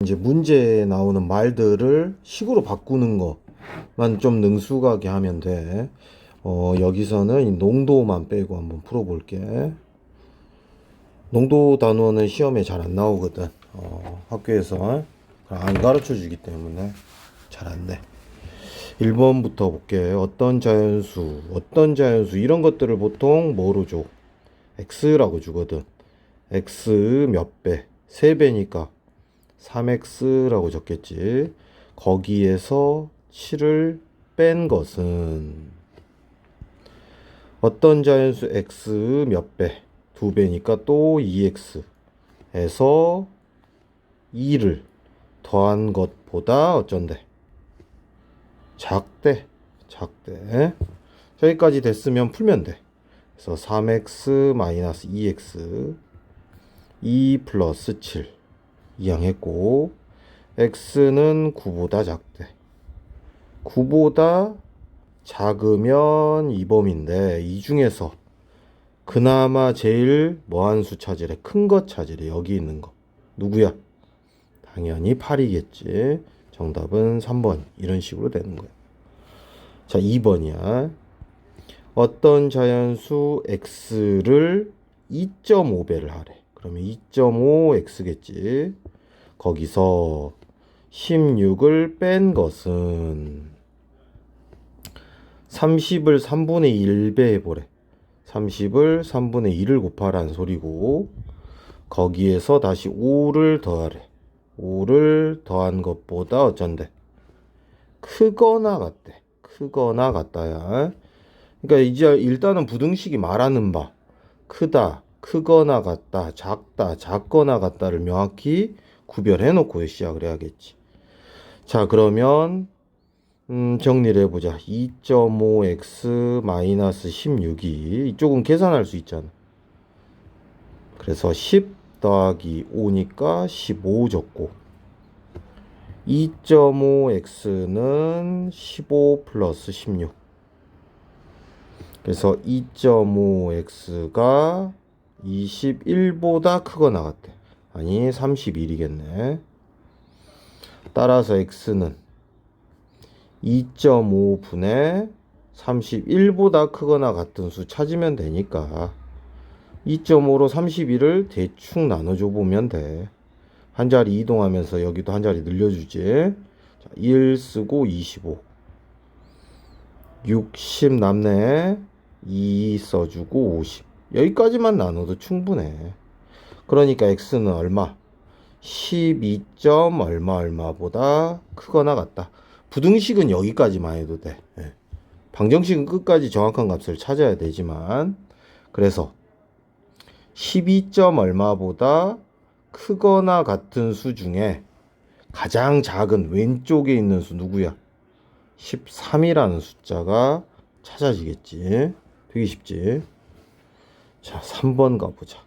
이제 문제에 나오는 말들을 식으로 바꾸는 것만 좀 능숙하게 하면 돼. 여기서는 이 농도만 빼고 한번 풀어볼게. 농도 단원은 시험에 잘 안 나오거든. 학교에서 안 가르쳐 주기 때문에 잘 안 돼. 1번부터 볼게. 어떤 자연수, 이런 것들을 보통 뭐로 줘? x라고 주거든. x 몇 배? 3배니까 3x라고 적겠지. 거기에서 7을 뺀 것은 어떤 자연수 x 몇 배? 2배니까 또 2x 에서 2를 더한 것보다 어쩐대? 작대. 저기까지 됐으면 풀면 돼. 그래서 3x 마이너스 2x 2 플러스 7 이항했고, x는 9보다 작대. 9보다 작으면 이 범인데, 이 중에서 그나마 제일 뭐한 수 찾으래? 큰 거 찾으래. 여기 있는 거 누구야? 당연히 8이겠지. 정답은 3번. 이런 식으로 되는 거야. 자, 2번이야. 어떤 자연수 x를 2.5배를 하래. 그러면 2.5x겠지. 거기서 16을 뺀 것은 30을 3분의 1배 해보래. 30을 3분의 1을 곱하라는 소리고, 거기에서 다시 5를 더하래. 5를 더한 것보다 어쩐대? 크거나 같대. 크거나 같다야. 그러니까 이제 일단은 부등식이 말하는 바, 크다, 크거나 같다, 작다, 작거나 같다를 명확히 구별해 놓고 시작을 해야겠지. 자, 그러면 정리를 해보자. 2.5x 마이너스 16이 이쪽은 계산할 수 있잖아. 그래서 10 더하기 5니까 15 적고, 2.5x는 15 플러스 16. 그래서 2.5x가 21보다 크거나 같대. 아니, 31이겠네. 따라서 x는 2.5분의 31보다 크거나 같은 수 찾으면 되니까 2.5로 31을 대충 나눠줘 보면 돼. 한 자리 이동하면서 여기도 한 자리 늘려주지. 자, 1 쓰고 25. 60 남네. 2 써주고 50. 여기까지만 나눠도 충분해. 그러니까 x는 얼마? 12. 얼마보다 크거나 같다. 부등식은 여기까지만 해도 돼. 방정식은 끝까지 정확한 값을 찾아야 되지만, 그래서 12. 얼마보다 크거나 같은 수 중에 가장 작은 왼쪽에 있는 수 누구야? 13이라는 숫자가 찾아지겠지. 되게 쉽지. 자, 3번 가보자.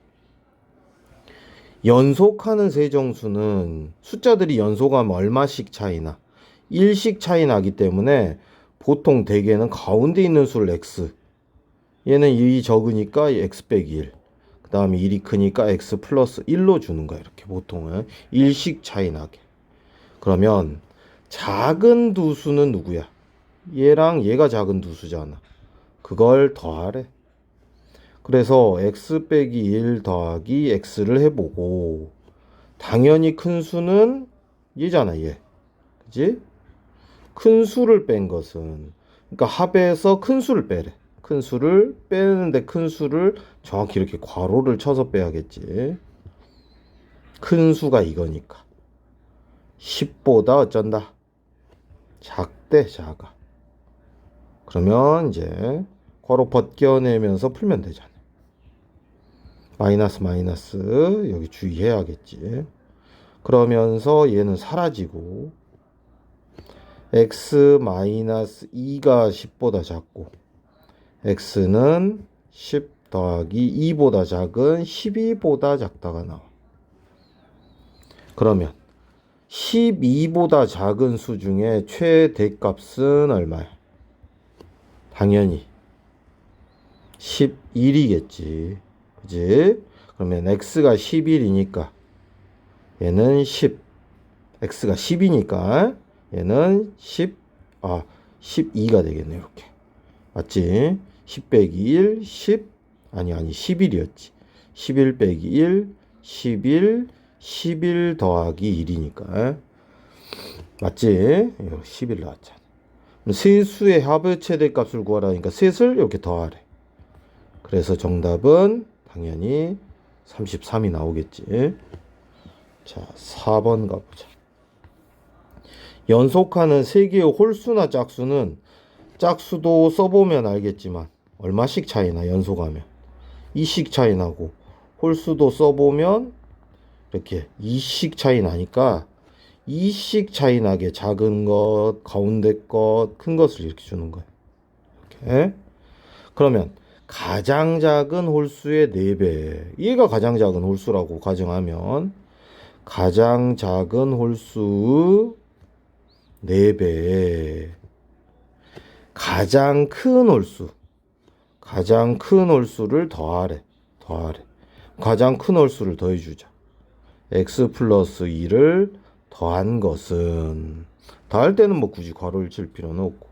연속하는 세정수는 숫자들이 연속하면 얼마씩 차이나? 1씩 차이 나기 때문에 보통 대개는 가운데 있는 수를 x, 얘는 1이 적으니까 x 빼기 1, 그 다음에 1이 크니까 x 플러스 1로 주는 거야. 이렇게 보통은 1씩 차이 나게. 그러면 작은 두 수는 누구야? 얘랑 얘가 작은 두 수잖아. 그걸 더하래. 그래서 x 빼기 1 더하기 x를 해보고, 당연히 큰 수는 얘잖아, 얘. 그치? 큰 수를 뺀 것은, 그러니까 합에서 큰 수를 빼래. 큰 수를 빼는데 큰 수를 정확히 이렇게 괄호를 쳐서 빼야겠지. 큰 수가 이거니까 10보다 어쩐다? 작대. 작아. 그러면 이제 괄호 벗겨내면서 풀면 되잖아. 마이너스 여기 주의해야겠지. 그러면서 얘는 사라지고, x 마이너스 2가 10보다 작고, x는 10 더하기 2보다 작은 12보다 작다가 나와. 그러면 12보다 작은 수 중에 최대값은 얼마야? 당연히 11이겠지. 그지? 그러면 x가 11이니까 얘는 10. x가 10이니까 얘는 12가 되겠네. 이렇게 맞지? 10 빼기 1 10 아니 11이었지. 11 빼기 1 11 11 더하기 1이니까 맞지? 11 나왔잖아. 세수의 합의 최대값을 구하라니까 셋을 이렇게 더하래. 그래서 정답은 당연히 33이 나오겠지. 자, 4번 가보자. 연속하는 세 개의 홀수나 짝수는 짝수도 써보면 알겠지만 얼마씩 차이나 연속하면 2씩 차이 나고 홀수도 써보면 이렇게 2씩 차이 나니까 2씩 차이 나게 작은 것, 가운데 것, 큰 것을 이렇게 주는 거예요. 이렇게. 그러면 가장 작은 홀수의 4배. 얘가 가장 작은 홀수라고 가정하면 가장 작은 홀수 4배. 가장 큰 홀수. 가장 큰 홀수를 더하래. 가장 큰 홀수를 더해주자. x 플러스 2를 더한 것은 더할 때는 뭐 굳이 괄호를 칠 필요는 없고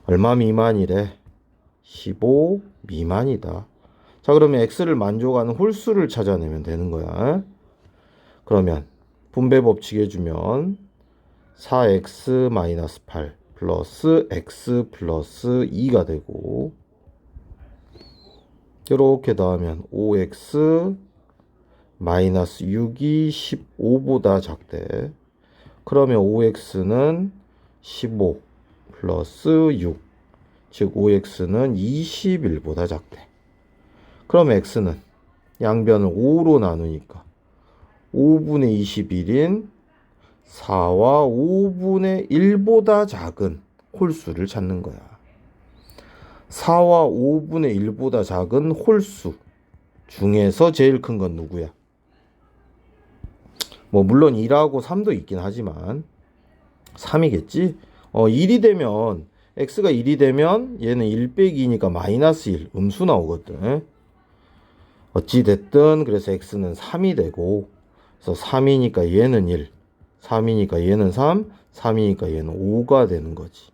얼마 미만이래? 15 미만이다. 자, 그러면 x를 만족하는 홀수를 찾아내면 되는 거야. 그러면 분배 법칙 해주면 4x-8 플러스 x 플러스 2가 되고 이렇게 더하면 5x 마이너스 6이 15보다 작대. 그러면 5x는 15 플러스 6, 즉 5x는 21보다 작대. 그럼 x는 양변을 5로 나누니까 5분의 21인 4와 5분의 1보다 작은 홀수를 찾는 거야. 4와 5분의 1보다 작은 홀수 중에서 제일 큰 건 누구야? 뭐 물론 2하고 3도 있긴 하지만 3이겠지? 1이 되면 x가 1이 되면 얘는 1 빼기 2니까 마이너스 1 음수 나오거든. 어찌 됐든 그래서 x는 3이 되고 그래서 3이니까 얘는 1 3이니까 얘는 3 3이니까 얘는 5가 되는 거지.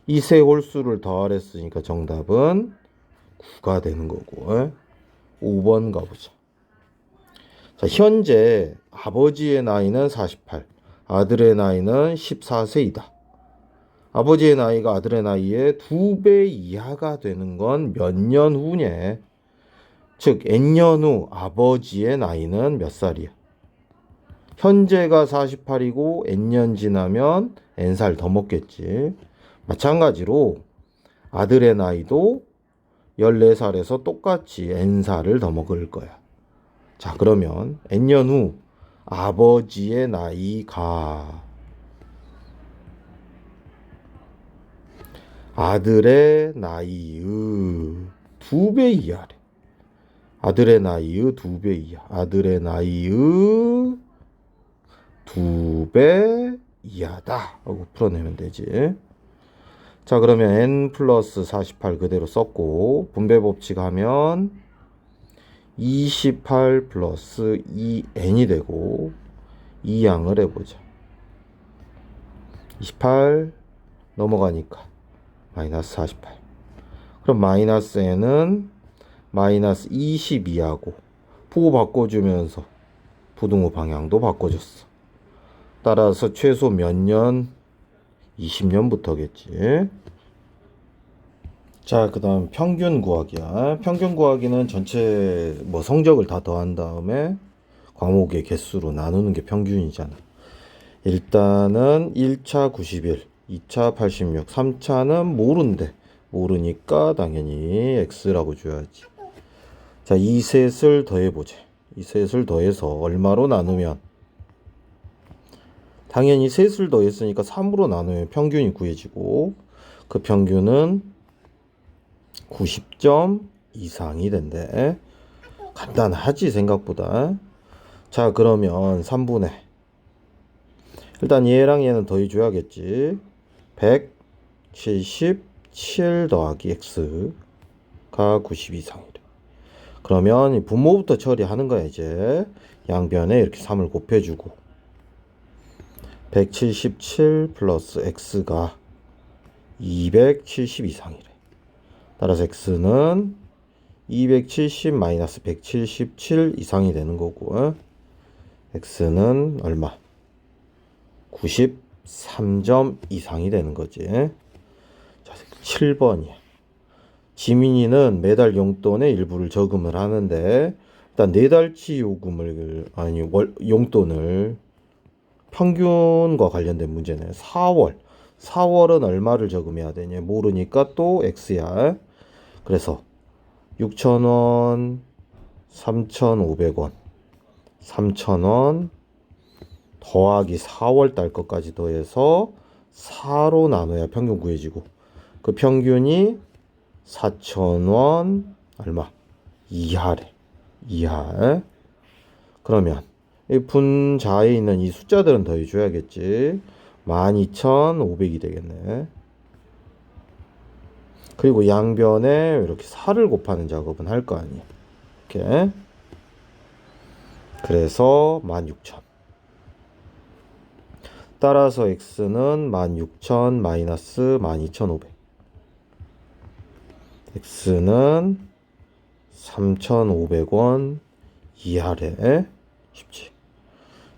이 세 홀수를 더하랬으니까 정답은 9가 되는 거고 5번 가보자. 자, 현재 아버지의 나이는 48, 아들의 나이는 14세이다. 아버지의 나이가 아들의 나이의 2배 이하가 되는 건 몇 년 후냐? 즉 n년 후 아버지의 나이는 몇 살이야? 현재가 48이고 n년 지나면 n살 더 먹겠지. 마찬가지로 아들의 나이도 14살에서 똑같이 n살을 더 먹을 거야. 자, 그러면 n년 후 아버지의 나이가 아들의 나이의 2배 이하래. 아들의 나이의 2배 이하. 아들의 나이의 2배 이하다 하고 풀어내면 되지. 자, 그러면 n 플러스 48 그대로 썼고 분배 법칙 하면 28 플러스 2n이 되고 이 양을 해보자. 28 넘어가니까 마이너스 48. 그럼 마이너스 n은 마이너스 22하고 부호 바꿔주면서 부등호 방향도 바꿔줬어. 따라서 최소 몇 년? 20년부터겠지. 자, 그 다음 평균 구하기야. 평균 구하기는 전체 성적을 다 더한 다음에 과목의 개수로 나누는 게 평균이잖아. 일단은 1차 91, 2차 86, 3차는 모른대. 모르니까 당연히 x라고 줘야지. 자, 이 셋을 더해보자. 이 셋을 더해서 얼마로 나누면 당연히 셋을 더했으니까 3으로 나누면 평균이 구해지고 그 평균은 90점 이상이 된대. 간단하지 생각보다. 자, 그러면 3분의 일단 얘랑 얘는 더해줘야겠지. 177 더하기 x가 90 이상이래. 그러면 분모부터 처리하는 거야. 이제 양변에 이렇게 3을 곱해주고 177 플러스 x가 270 이상이래. 따라서 x는 270 마이너스 177 이상이 되는 거고, x는 얼마? 93점 이상이 되는 거지. 자, 7번이야. 지민이는 매달 용돈의 일부를 저금을 하는데, 일단 4달치 요금을, 용돈을 평균과 관련된 문제네. 4월은 얼마를 저금해야 되냐 모르니까 또 x야. 그래서 6,000원, 3,500원, 3,000원 더하기 4월 달 것까지 더해서 4로 나눠야 평균 구해지고, 그 평균이 4,000원 얼마? 이하래. 이하. 그러면 이 분자에 있는 이 숫자들은 더해줘야겠지. 12,500이 되겠네. 그리고 양변에 이렇게 4를 곱하는 작업은 할 거 아니야. 이렇게. 그래서 16,000. 따라서 x는 16,000 마이너스 12,500. x는 3,500원 이하래. 쉽지.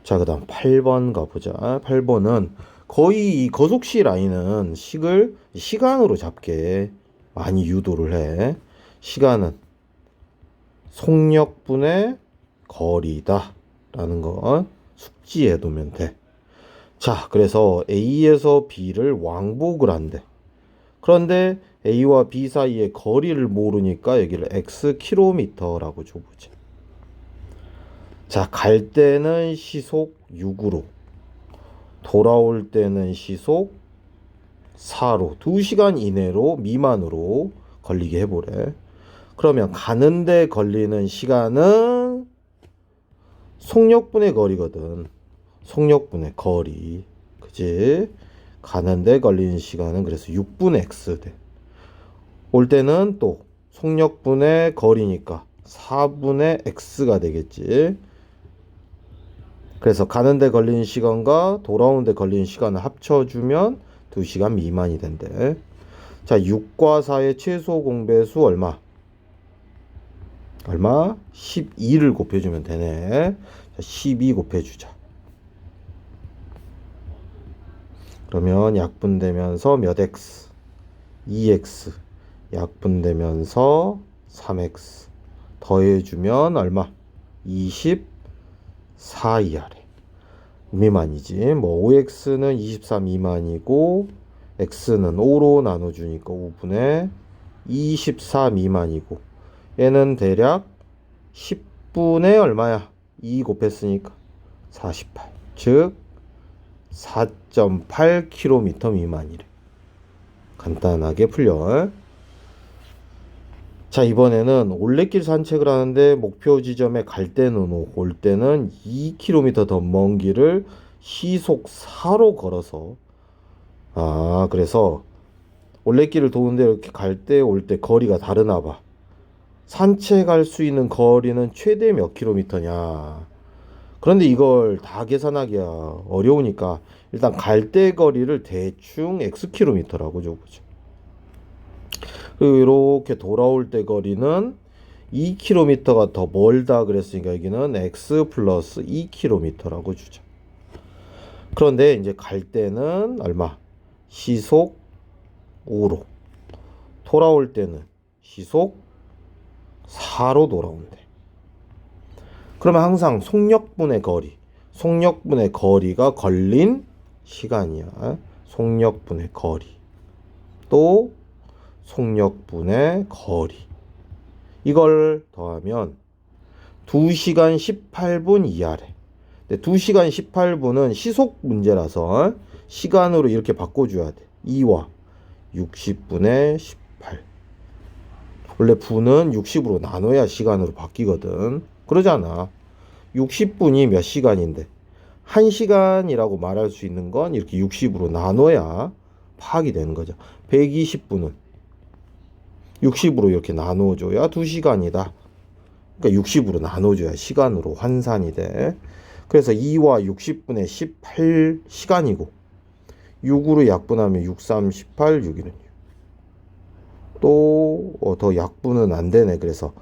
자, 그 다음 8번 가보자. 8번은 거의 이 거속시 라인은 식을 시간으로 잡게 많이 유도를 해. 시간은 속력분의 거리다 라는 거 숙지해 두면 돼. 자, 그래서 A에서 B를 왕복을 한대. 그런데 A와 B 사이의 거리를 모르니까 여기를 Xkm라고 줘보자. 자, 갈 때는 시속 6으로, 돌아올 때는 시속 4로, 2시간 이내로 미만으로 걸리게 해보래. 그러면 가는데 걸리는 시간은 속력분의 거리거든. 속력분의 거리. 그지? 가는데 걸리는 시간은 그래서 6분의 x 돼. 올 때는 또 속력분의 거리니까 4분의 x가 되겠지. 그래서 가는데 걸리는 시간과 돌아오는데 걸리는 시간을 합쳐주면 2시간 미만이 된대. 자, 6과 4의 최소 공배수 얼마? 12를 곱해주면 되네. 자, 12 곱해주자. 그러면 약분되면서 몇 x? 2x. 약분되면서 3x. 더해주면 얼마? 24 이하래. 미만이지. 뭐 5x는 24 미만이고 x는 5로 나눠주니까 5분의 24 미만이고, 얘는 대략 10분의 얼마야? 2 곱했으니까 48. 즉 4.8km 미만이래. 간단하게 풀려. 자, 이번에는 올레길 산책을 하는데 목표 지점에 갈 때는 5, 올 때는 2km 더 먼 길을 시속 4로 걸어서, 그래서 올레길을 도는데 이렇게 갈 때 올 때 거리가 다르나 봐. 산책할 수 있는 거리는 최대 몇 킬로미터냐. 그런데 이걸 다 계산하기가 어려우니까 일단 갈 때 거리를 대충 x킬로미터라고 줘보죠. 그리고 이렇게 돌아올 때 거리는 2km가 더 멀다 그랬으니까 여기는 x 플러스 2km라고 주죠. 그런데 이제 갈 때는 얼마? 시속 5로. 돌아올 때는 시속 4로 돌아온대. 그러면 항상 속력분의 거리가 걸린 시간이야. 속력분의 거리. 또 속력분의 거리. 이걸 더하면 2시간 18분 이하래. 근데 2시간 18분은 시속 문제라서 시간으로 이렇게 바꿔줘야 돼. 2와 60분의 18. 원래 분은 60으로 나눠야 시간으로 바뀌거든. 그러잖아. 60분이 몇 시간인데 1시간이라고 말할 수 있는 건 이렇게 60으로 나눠야 파악이 되는 거죠. 120분은 60으로 이렇게 나눠줘야 2시간이다. 그러니까 60으로 나눠줘야 시간으로 환산이 돼. 그래서 2와 60분의 18시간이고 6으로 약분하면 6, 3, 18, 6이는 또 더 약분은 안 되네. 그래서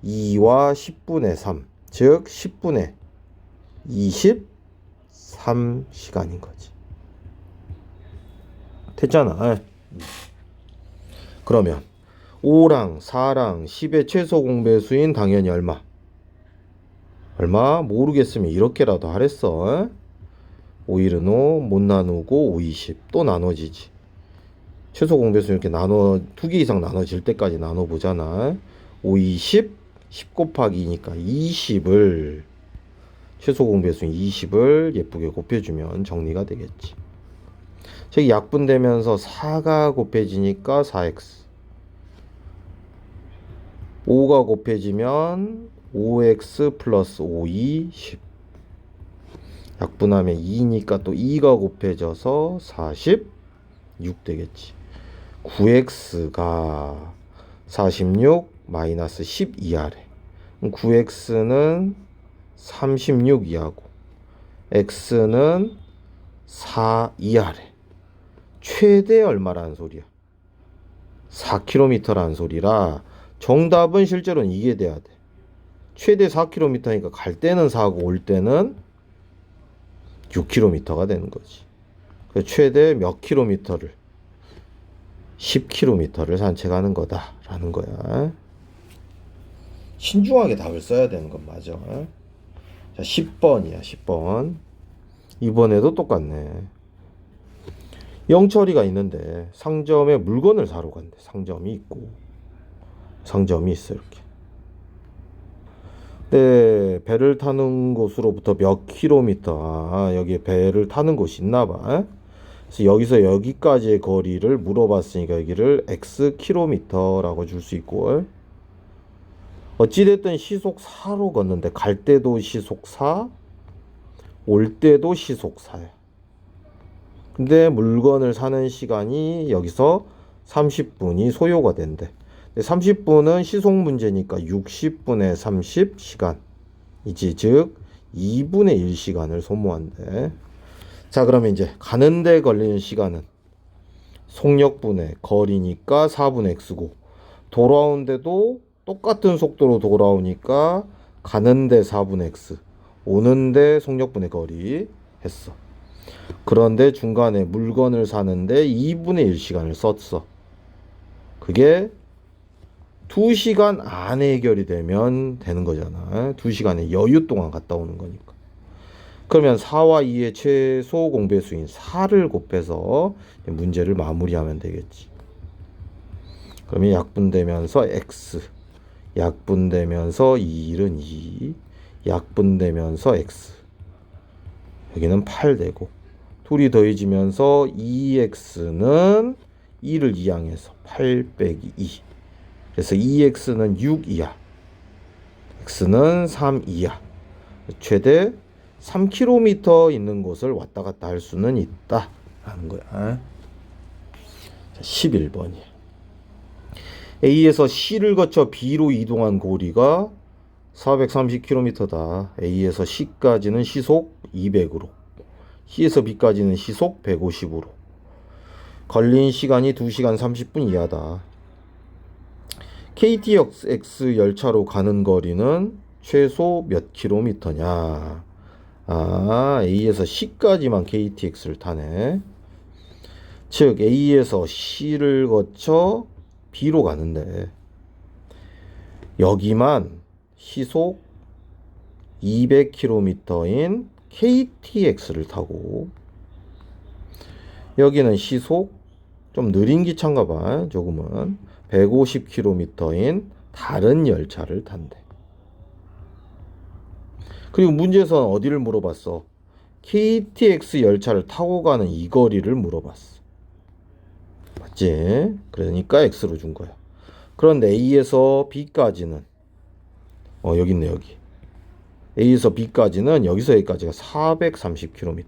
2와 10분의 3, 즉 10분의 23시간인 거지. 됐잖아. 그러면 5랑 4랑 10의 최소 공배수인 당연히 얼마? 얼마? 모르겠으면 이렇게라도 하랬어. 5일은 5, 못 나누고 5, 20. 또 나눠지지. 최소 공배수 이렇게 나눠, 2개 이상 나눠질 때까지 나눠보잖아. 5, 20, 10 곱하기 2니까 20을, 최소 공배수인 20을 예쁘게 곱해주면 정리가 되겠지. 즉 약분되면서 4가 곱해지니까 4x. 5가 곱해지면 5x 플러스 5, 2, 10. 약분하면 2니까 또 2가 곱해져서 46 되겠지. 9x가 46 마이너스 10 이하래. 9x는 36 이하고 x는 4 이하래. 최대 얼마라는 소리야? 4km라는 소리라 정답은 실제로는 이게 돼야 돼. 최대 4km니까 갈 때는 4고 올 때는 6km가 되는 거지. 최대 몇 킬로미터를? 10km를 산책하는 거다라는 거야. 신중하게 답을 써야 되는 건 맞아. 자, 10번이야. 10번. 이번에도 똑같네. 영철이가 있는데 상점에 물건을 사러 간대. 상점이 있고 상점이 있어 이렇게. 네, 배를 타는 곳으로부터 몇 킬로미터. 여기에 배를 타는 곳이 있나 봐. 그래서 여기서 여기까지의 거리를 물어봤으니까 여기를 x 킬로미터라고 줄 수 있고, 어찌됐든 시속 4로 걷는데 갈 때도 시속 4, 올 때도 시속 4야. 근데 물건을 사는 시간이 여기서 30분이 소요가 된대. 30분은 시속 문제니까 60분의 30시간이지. 즉 2분의 1시간을 소모한대. 자, 그러면 이제 가는데 걸리는 시간은 속력분의 거리니까 4분의 x고, 돌아오는데도 똑같은 속도로 돌아오니까 가는데 4분의 x, 오는데 속력분의 거리 했어. 그런데 중간에 물건을 사는데 2분의 1시간을 썼어. 그게 2시간 안에 해결이 되면 되는 거잖아. 2시간의 여유 동안 갔다 오는 거니까. 그러면 4와 2의 최소 공배수인 4를 곱해서 문제를 마무리하면 되겠지. 그러면 약분되면서 x, 약분되면서 2일은 2, 약분되면서 x. 여기는 8 되고, 둘이 더해지면서 2x는 2를 이항해서 8 빼기 2. 그래서 2x는 6 이하, x는 3 이하. 최대 3km 있는 곳을 왔다 갔다 할 수는 있다 라는 거야. 11번이야. A에서 C를 거쳐 B로 이동한 거리가 430km다. A에서 C까지는 시속 200으로, C에서 B까지는 시속 150으로. 걸린 시간이 2시간 30분 이하다. KTX 열차로 가는 거리는 최소 몇 킬로미터냐? A에서 C까지만 KTX를 타네. 즉 A에서 C를 거쳐 B로 가는데 여기만 시속 200km인 KTX를 타고, 여기는 시속 좀 느린 기차인가 봐. 조금은 150km인 다른 열차를 탄대. 그리고 문제에서는 어디를 물어봤어? KTX 열차를 타고 가는 이 거리를 물어봤어. 맞지? 그러니까 X로 준 거야. 그런데 A에서 B까지는 여기 있네. 여기 A에서 B까지는 여기서 여기까지가 430km래.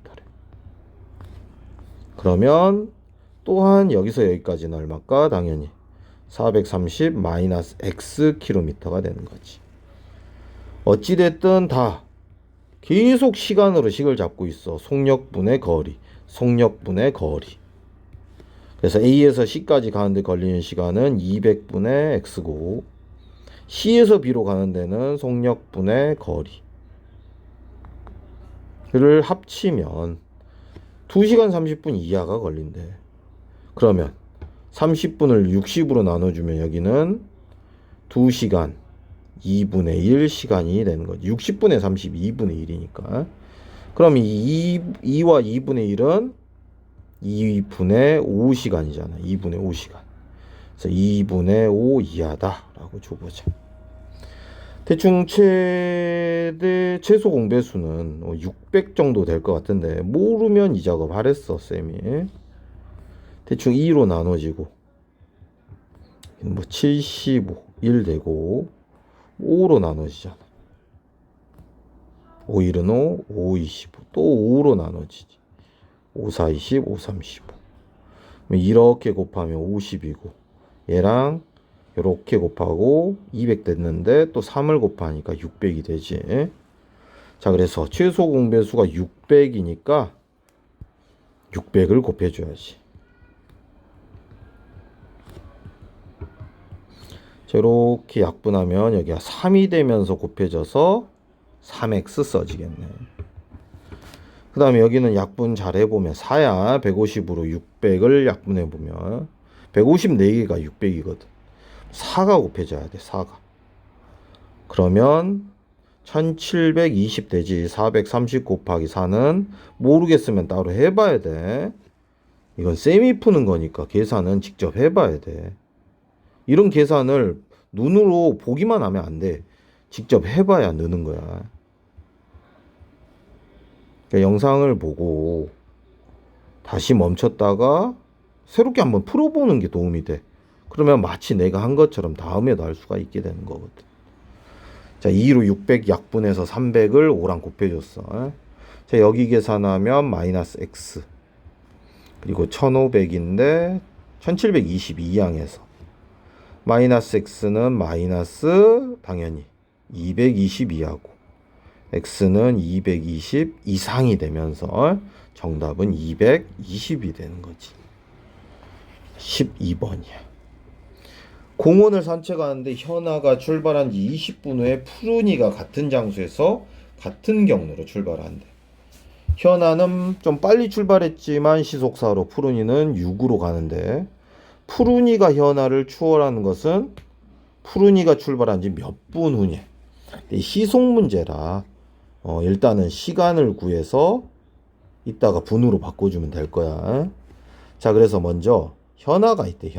그러면 또한 여기서 여기까지는 얼마일까? 당연히 430 마이너스 x 킬로미터가 되는 거지. 어찌됐든 다 계속 시간으로 식을 잡고 있어. 속력분의 거리, 속력분의 거리. 그래서 A에서 C까지 가는데 걸리는 시간은 200분의 X고, C에서 B로 가는 데는 속력분의 거리를 합치면 2시간 30분 이하가 걸린대. 그러면 30분을 60으로 나눠주면 여기는 2시간 2분의 1 시간이 되는 거지. 60분의 30, 2분의 1이니까. 그럼 이 2와 2분의 1은 2분의 5시간이잖아. 2분의 5시간. 그래서 2분의 5 이하다라고 줘보자. 대충 최소 공배수는 600 정도 될 것 같은데 모르면 이 작업 하랬어 쌤이. 대충 2로 나눠지고 뭐 75, 1 되고 5로 나눠지잖아. 5, 1은 5, 5, 25. 또 5로 나눠지지. 5, 4, 20, 5, 3, 15. 이렇게 곱하면 50이고 얘랑 이렇게 곱하고 200 됐는데 또 3을 곱하니까 600이 되지. 자, 그래서 최소 공배수가 600이니까 600을 곱해줘야지. 자, 이렇게 약분하면 여기가 3이 되면서 곱해져서 3x 써지겠네. 그 다음에 여기는 약분 잘 해보면 4야. 150으로 600을 약분해보면 154개가 600이거든. 4가 곱해져야 돼. 4가. 그러면 1720 되지. 430 곱하기 4는 모르겠으면 따로 해봐야 돼. 이건 쌤이 푸는 거니까 계산은 직접 해봐야 돼. 이런 계산을 눈으로 보기만 하면 안 돼. 직접 해봐야 느는 거야. 그러니까 영상을 보고 다시 멈췄다가 새롭게 한번 풀어보는 게 도움이 돼. 그러면 마치 내가 한 것처럼 다음에도 할 수가 있게 되는 거거든. 자, 2로 600 약분해서 300을 5랑 곱해줬어. 자, 여기 계산하면 마이너스 x. 그리고 1500인데 1722항에서 마이너스 x는 마이너스 당연히 222하고 x는 220 이상이 되면서 정답은 220이 되는 거지. 12번이야. 공원을 산책하는데 현아가 출발한 지 20분 후에 푸른이가 같은 장소에서 같은 경로로 출발한대. 현아는 좀 빨리 출발했지만 시속4로 푸른이는 6으로 가는데 푸른이가 현아를 추월하는 것은 푸른이가 출발한 지 몇 분 후냐. 시속 문제라 일단은 시간을 구해서 이따가 분으로 바꿔주면 될 거야. 자, 그래서 먼저 현아가 있대.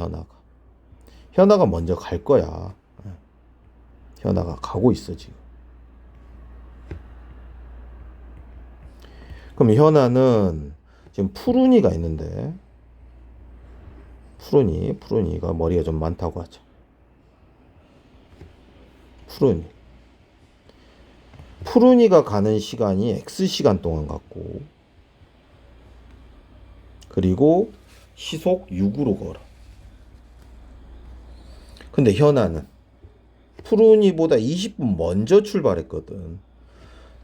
현아가 먼저 갈 거야. 현아가 가고 있어 지금. 그럼 현아는 지금 푸른이가 있는데 푸른이가 머리가 좀 많다고 하죠. 푸른이가 가는 시간이 X시간 동안 갔고 그리고 시속 6으로 걸어. 근데 현아는 푸른이보다 20분 먼저 출발했거든.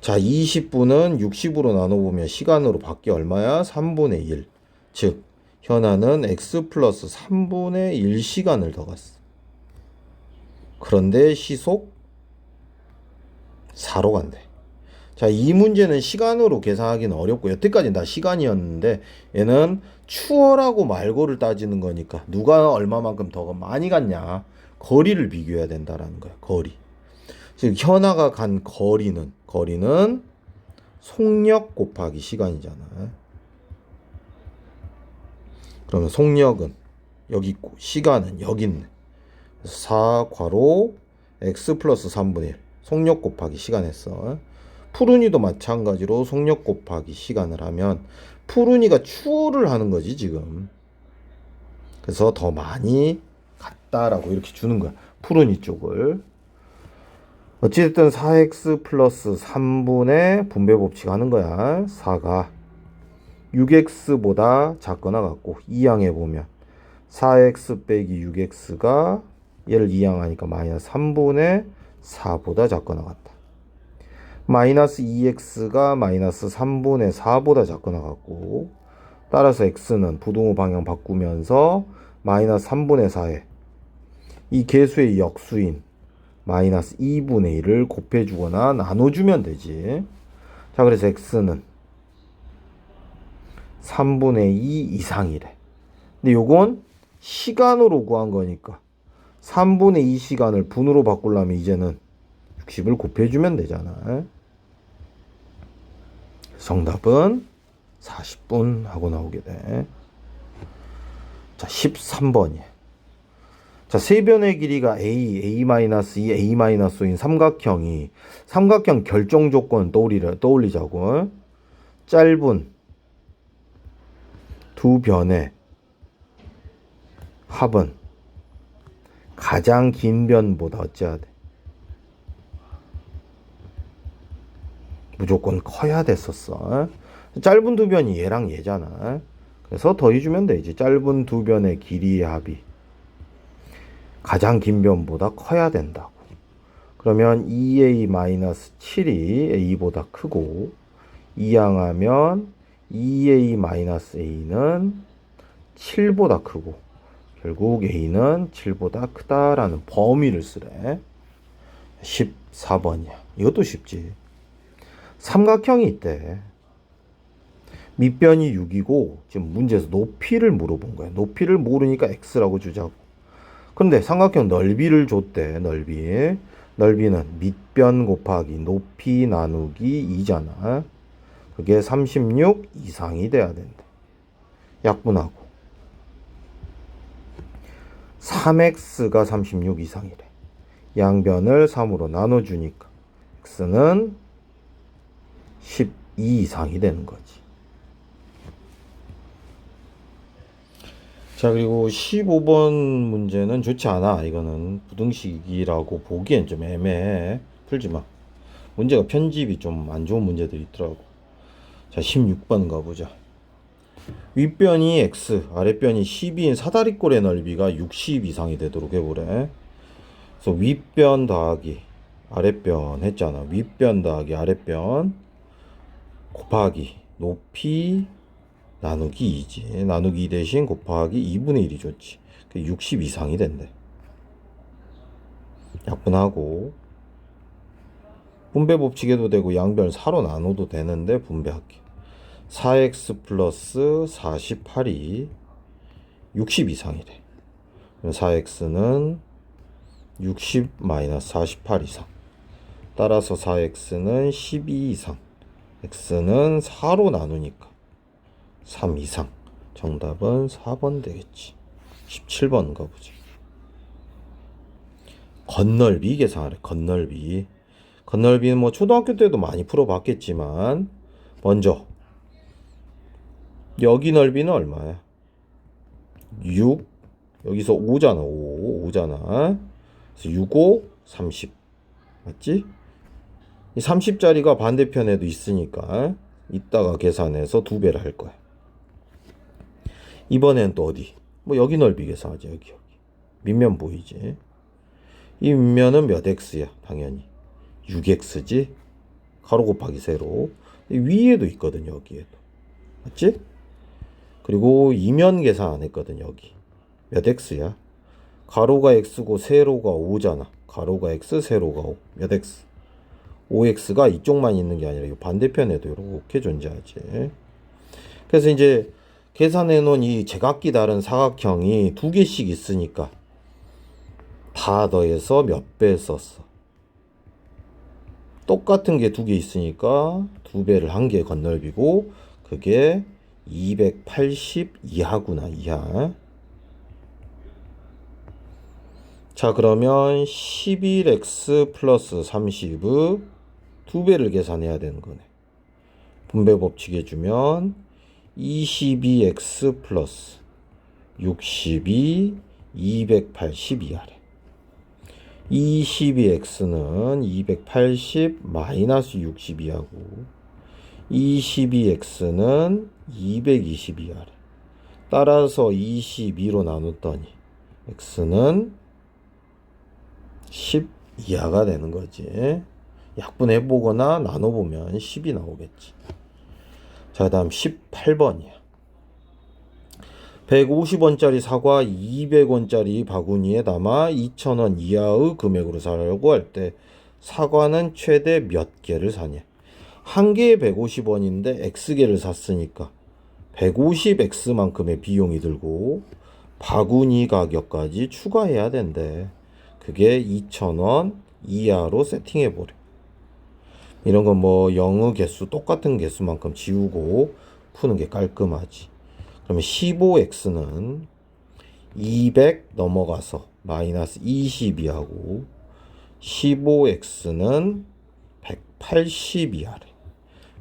자, 20분은 60으로 나눠보면 시간으로 바뀌어 얼마야? 3분의 1. 즉 현아는 X 플러스 3분의 1시간을 더 갔어. 그런데 시속 4로 간대. 자, 이 문제는 시간으로 계산하기는 어렵고 여태까지는 다 시간이었는데 얘는 추월하고 말고를 따지는 거니까 누가 얼마만큼 더 많이 갔냐 거리를 비교해야 된다라는 거야. 거리. 즉 현아가 간 거리는 속력 곱하기 시간이잖아. 그러면 속력은 여기 있고 시간은 여기 있네. 4 괄호 x 플러스 3분의 1 속력 곱하기 시간 했어. 푸른이도 마찬가지로 속력 곱하기 시간을 하면 푸른이가 추월을 하는 거지 지금. 그래서 더 많이 갔다라고 이렇게 주는 거야. 푸른이 쪽을. 어찌됐든 4x 플러스 3분의 분배 법칙 하는 거야. 4가 6x보다 작거나 같고 2항에 보면 4x 빼기 6x가 얘를 2항하니까 마이너스 3분의 4보다 작거나 같다. 마이너스 2x가 마이너스 3분의 4보다 작거나 같고, 따라서 x는 부동호 방향 바꾸면서 마이너스 3분의 4에 이 계수의 역수인 마이너스 2분의 1을 곱해주거나 나눠주면 되지. 자, 그래서 x는 3분의 2 이상이래. 근데 요건 시간으로 구한 거니까 3분의 2 시간을 분으로 바꾸려면 이제는 60을 곱해주면 되잖아. 정답은 40분 하고 나오게 돼. 자, 13번이야. 자, 세변의 길이가 A-2, A-5인 삼각형이 삼각형 결정 조건 떠올리자고. 짧은 두 변의 합은 가장 긴 변보다 어찌해야 돼? 무조건 커야 됐었어. 짧은 두 변이 얘랑 얘잖아. 그래서 더해주면 되지. 짧은 두 변의 길이의 합이 가장 긴 변보다 커야 된다고. 그러면 2a-7이 a보다 크고, 이항하면 2a-a는 7보다 크고, 결국 a는 7보다 크다라는 범위를 쓰래. 14번이야. 이것도 쉽지. 삼각형이 있대. 밑변이 6이고 지금 문제에서 높이를 물어본 거야. 높이를 모르니까 x라고 주자고. 근데 삼각형 넓이를 줬대. 넓이는 밑변 곱하기 높이 나누기 2잖아. 그게 36 이상이 돼야 된대. 약분하고 3x가 36 이상이래. 양변을 3으로 나눠주니까 x는 12 이상이 되는 거지. 자, 그리고 15번 문제는 좋지 않아. 이거는 부등식이라고 보기엔 좀 애매해. 풀지 마. 문제가 편집이 좀 안 좋은 문제들이 있더라고. 자, 16번 가보자. 윗변이 x, 아랫변이 12인 사다리꼴의 넓이가 60 이상이 되도록 해보래. 그래서 윗변 더하기 아랫변 했잖아. 윗변 더하기 아랫변 곱하기 높이 나누기 2지. 나누기 2 대신 곱하기 2분의 1이 좋지. 60 이상이 된대. 약분하고 분배 법칙에도 되고 양변 4로 나눠도 되는데 분배할게. 4x 플러스 48이 60 이상이래. 4x는 60 마이너스 48 이상. 따라서 4x는 12 이상. x는 4로 나누니까 3 이상. 정답은 4번 되겠지. 17번 가보자. 건널비 계산하래. 건널비는 뭐 초등학교 때도 많이 풀어봤겠지만, 먼저 여기 넓이는 얼마야? 6. 여기서 5잖아. 5잖아. 그래서 6, 5, 30. 맞지? 이 30짜리가 반대편에도 있으니까 이따가 계산해서 2배를 할 거야. 이번엔 또 어디? 뭐 여기 넓이 계산하지. 여기. 밑면 보이지? 이 밑면은 몇 x야? 당연히 6x지. 가로 곱하기 세로. 위에도 있거든. 여기에도. 맞지? 그리고 이면 계산 안 했거든. 여기 몇 x야? 가로가 x고 세로가 5잖아. 가로가 x, 세로가 5. 몇 x? 5x가 이쪽만 있는 게 아니라 이 반대편에도 이렇게 존재하지. 그래서 이제 계산해 놓은 이 제각기 다른 사각형이 두 개씩 있으니까 다 더해서 몇 배 썼어? 똑같은 게 두 개 있으니까 2배를 한 개 건널비고, 그게 280 이하구나. 이하. 자, 그러면 11x 플러스 30의 2배를 계산해야 되는 거네. 분배 법칙 해주면 22x 플러스 62 282하래. 22x는 280 마이너스 62하고 22x는 222하래. 따라서 22로 나눴더니 x는 10 이하가 되는 거지. 약분해보거나 나눠보면 10이 나오겠지. 자, 다음 18번이야. 150원짜리 사과 200원짜리 바구니에 담아 2,000원 이하의 금액으로 사려고 할 때 사과는 최대 몇 개를 사냐. 한 개에 150원인데 X개를 샀으니까 150X만큼의 비용이 들고 바구니 가격까지 추가해야 된대. 그게 2,000원 이하로 세팅해보래. 이런 건 뭐 영의 개수 똑같은 개수만큼 지우고 푸는 게 깔끔하지. 그러면 15x는 200 넘어가서 마이너스 22 하고 15x는 180이 하래.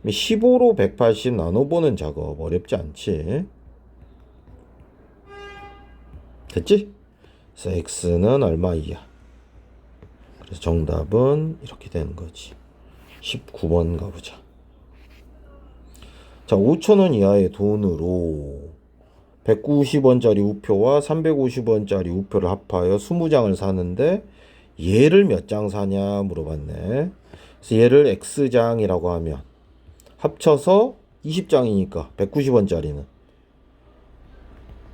15로 180 나눠보는 작업 어렵지 않지? 됐지? 그래서 x는 얼마 이하? 그래서 정답은 이렇게 되는 거지. 19번 가보자. 자, 5,000원 이하의 돈으로 190원짜리 우표와 350원짜리 우표를 합하여 20장을 사는데 얘를 몇 장 사냐 물어봤네. 그래서 얘를 X장이라고 하면 합쳐서 20장이니까 190원짜리는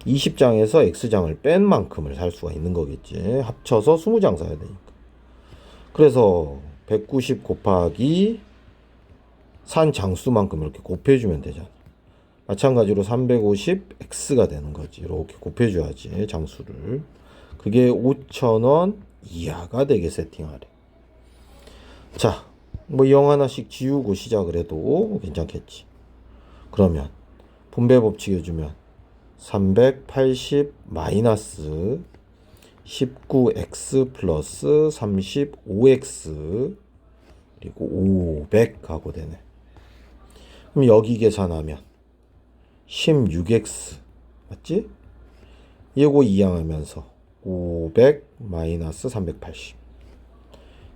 20장에서 X장을 뺀 만큼을 살 수가 있는 거겠지. 합쳐서 20장 사야 되니까. 그래서 190 곱하기 산 장수만큼 이렇게 곱해주면 되잖아. 마찬가지로 350x가 되는 거지. 이렇게 곱해줘야지 장수를. 그게 5,000원 이하가 되게 세팅하래. 자, 뭐 0 하나씩 지우고 시작을 해도 괜찮겠지. 그러면 분배 법칙 해주면 380 마이너스 19x 플러스 35x 그리고 500 하고 되네. 그럼 여기 계산하면 16x 맞지? 이거 이항하면서 500 마이너스 380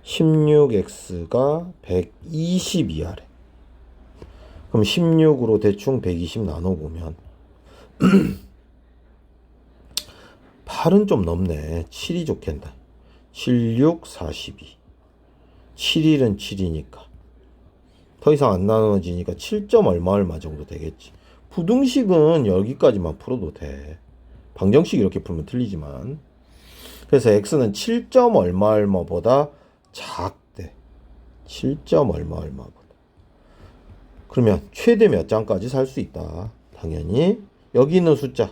16x가 122하래. 그럼 16으로 대충 120 나눠보면 8은 좀 넘네. 7이 좋겠다. 76, 42 7일은 7이니까 더 이상 안 나눠지니까 7점 얼마 정도 되겠지. 부등식은 여기까지만 풀어도 돼. 방정식 이렇게 풀면 틀리지만. 그래서 x는 7점 얼마보다 작대. 7점 얼마보다. 그러면 최대 몇 장까지 살 수 있다. 당연히 여기 있는 숫자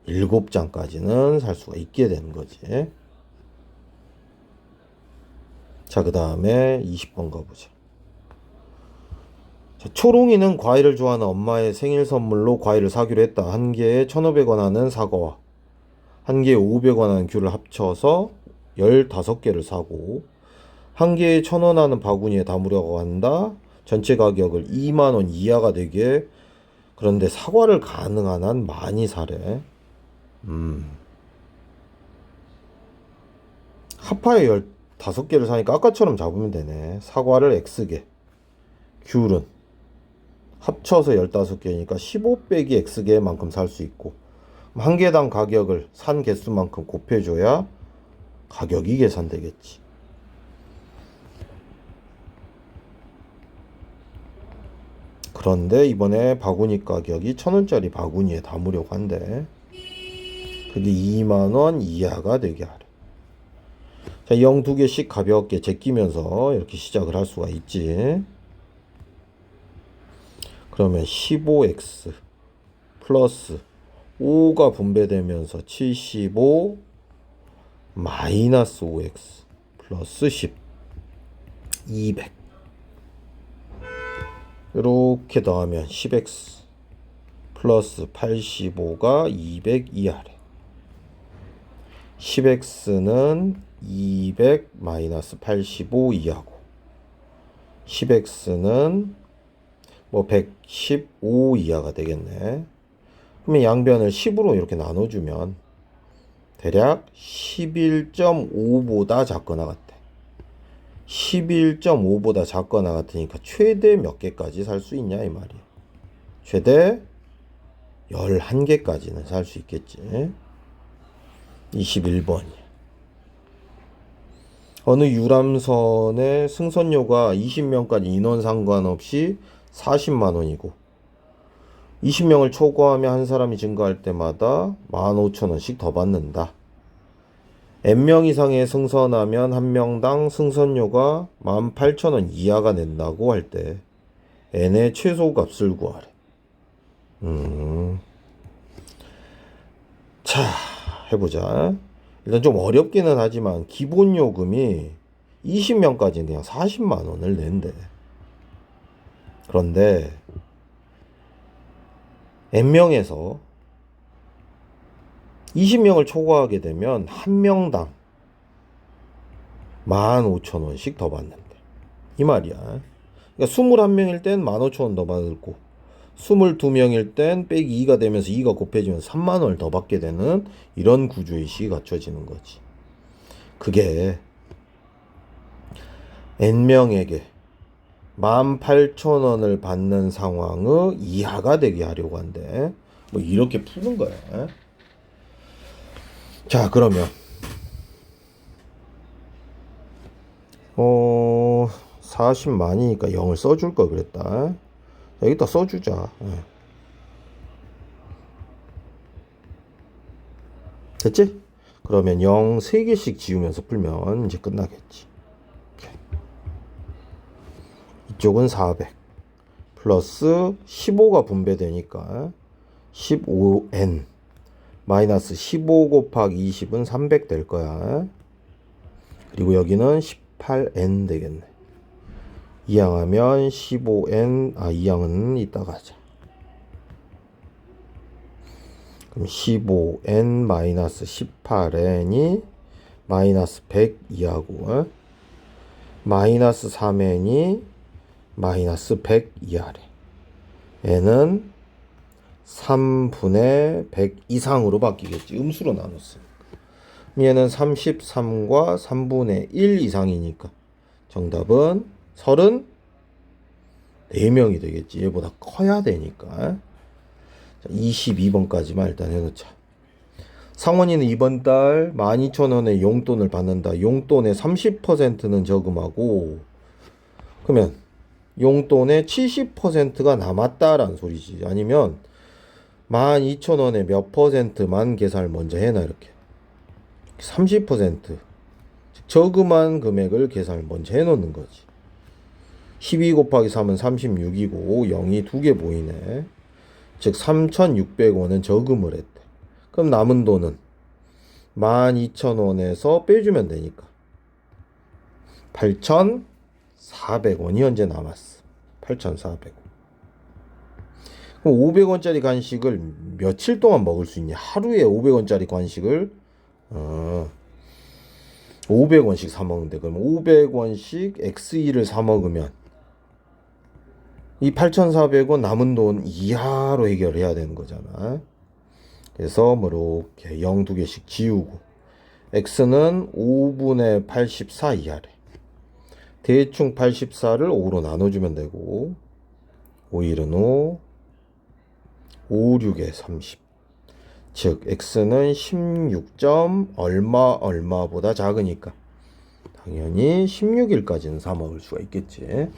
7장까지는 살 수가 있게 되는 거지. 자, 그 다음에 20번 가보자. 자, 초롱이는 과일을 좋아하는 엄마의 생일 선물로 과일을 사기로 했다. 한 개에 1,500원 하는 사과와 한 개에 500원 하는 귤을 합쳐서 15개를 사고 한 개에 1,000원 하는 바구니에 담으려고 한다. 전체 가격을 2만 원 이하가 되게. 그런데 사과를 가능한 한 많이 사래. 합하에 15개를 사니까 아까처럼 잡으면 되네. 사과를 X개, 귤은 합쳐서 15개니까 15 빼기 X개만큼 살 수 있고 한 개당 가격을 산 개수만큼 곱해줘야 가격이 계산되겠지. 그런데 이번에 바구니 가격이 1,000원짜리 바구니에 담으려고 한대. 그게 2만 원 이하가 되게 하래. 자, 0 2개씩 가볍게 제끼면서 이렇게 시작을 할 수가 있지. 그러면 15x 플러스 5가 분배되면서 75 마이너스 5x 플러스 10 200 이렇게 더하면 10x 플러스 85가 200 이하래. 10x는 200 마이너스 85 이하고 10x는 뭐 115 이하가 되겠네. 그러면 양변을 10으로 이렇게 나눠주면 대략 11.5보다 작거나 같대. 11.5보다 작거나 같으니까 최대 몇 개까지 살 수 있냐 이 말이야. 최대 11개까지는 살 수 있겠지. 21번이야. 어느 유람선의 승선료가 20명까지 인원 상관없이 40만 원이고 20명을 초과하면 한 사람이 증가할 때마다 15,000원씩 더 받는다. N명 이상의 승선하면 한 명당 승선료가 18,000원 이하가 낸다고 할 때 N의 최소값을 구하래. 자, 해보자. 일단 좀 어렵기는 하지만 기본 요금이 20명까지는 그냥 40만 원을 낸대. 그런데 N명에서 20명을 초과하게 되면 한 명당 15,000원씩 더 받는데. 이 말이야. 그러니까 21명일 땐 15,000원 더 받고 22명일 땐 빼기 2가 되면서 2가 곱해지면 3만 원을 더 받게 되는 이런 구조의 시 갖춰지는 거지. 그게 N명에게 18,000원을 받는 상황의 이하가 되게 하려고 한대. 뭐 이렇게 푸는 거야. 자, 그러면 40만이니까 0을 써줄 걸 그랬다. 여기다 써주자. 됐지? 그러면 0 3개씩 지우면서 풀면 이제 끝나겠지. 이쪽은 400 플러스 15가 분배되니까 15n 마이너스 15 곱하기 20은 300 될 거야. 그리고 여기는 18n 되겠네. 이항하면 15n, 이항은 이따가 하자. 그럼 15n 마이너스 18n이 마이너스 100 이하고, 마이너스 3n이 마이너스 100 이하래. n은 3분의 100 이상으로 바뀌겠지. 음수로 나눴으니까. 얘는 33과 3분의 1 이상이니까 정답은 34명이 되겠지. 얘보다 커야 되니까. 22번까지만 일단 해놓자. 상원이는 이번 달 12,000원의 용돈을 받는다. 용돈의 30%는 저금하고, 그러면 용돈의 70%가 남았다라는 소리지. 아니면 12,000원의 몇 퍼센트만 계산을 먼저 해놔. 이렇게 30% 저금한 금액을 계산을 먼저 해놓는 거지. 12 곱하기 3은 36이고 0이 2개 보이네. 즉 3,600원은 저금을 했대. 그럼 남은 돈은 12,000원에서 빼주면 되니까 8,400원이 현재 남았어. 8,400원. 그럼 500원짜리 간식을 며칠 동안 먹을 수 있냐? 하루에 500원짜리 간식을 500원씩 사 먹는데, 그럼 500원씩 X2를 사 먹으면 이 8,400원 남은 돈 이하로 해결해야 되는 거잖아. 그래서 뭐 이렇게 0 2개씩 지우고, X는 5분의 84 이하래. 대충 84를 5로 나눠주면 되고, 5 1은 5, 5 6에 30. 즉 X는 16점 얼마보다 작으니까 당연히 16일까지는 사 먹을 수가 있겠지.